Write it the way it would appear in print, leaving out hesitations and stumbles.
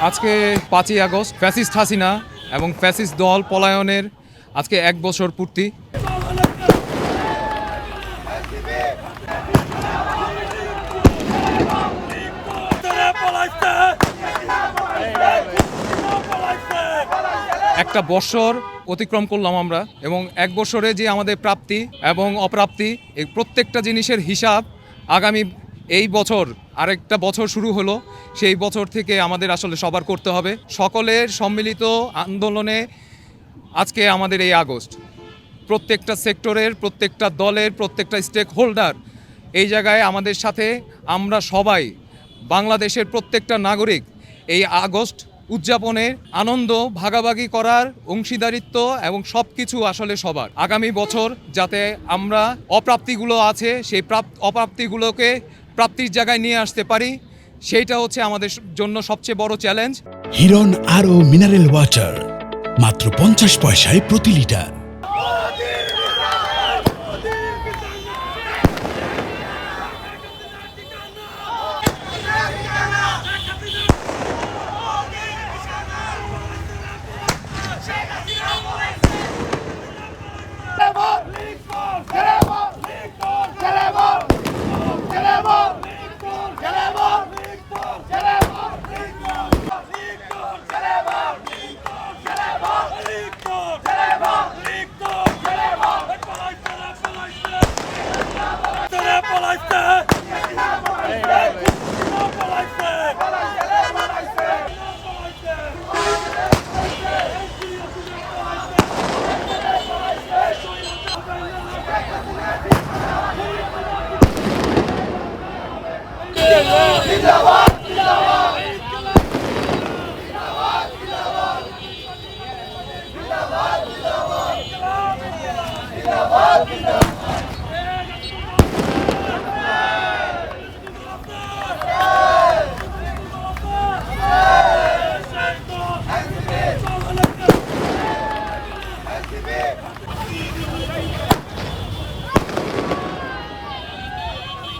আজকে ৫ই August fascist Hasina এবং ফ্যাসিস্ট দল পলায়নের আজকে ১ বছর পূর্তি। একটা বছর অতিক্রম করলাম আমরা, এবং ১ বছরে যে আমাদের প্রাপ্তি এবং অপ্রাপ্তি এই প্রত্যেকটা জিনিসের হিসাব আগামী এই বছর আরেকটা বছর শুরু হলো, সেই বছর থেকে আমাদের আসলে সবার করতে হবে। সকলের সম্মিলিত আন্দোলনে আজকে আমাদের এই আগস্ট, প্রত্যেকটা সেক্টরের, প্রত্যেকটা দলের, প্রত্যেকটা স্টেক হোল্ডার এই জায়গায় আমাদের সাথে, আমরা সবাই বাংলাদেশের প্রত্যেকটা নাগরিক এই আগস্ট উদযাপনে আনন্দ ভাগাভাগি করার অংশীদারিত্ব এবং সব কিছু আসলে সবার। আগামী বছর যাতে আমরা অপ্রাপ্তিগুলো আছে সেই অপ্রাপ্তিগুলোকে প্রাপ্তির জায়গায় নিয়ে আসতে পারি, সেইটা হচ্ছে আমাদের জন্য সবচেয়ে বড় চ্যালেঞ্জ। হিরন আরও মিনারেল ওয়াটার মাত্র ৫০ পয়সায় প্রতি লিটার। জিন্দাবাদ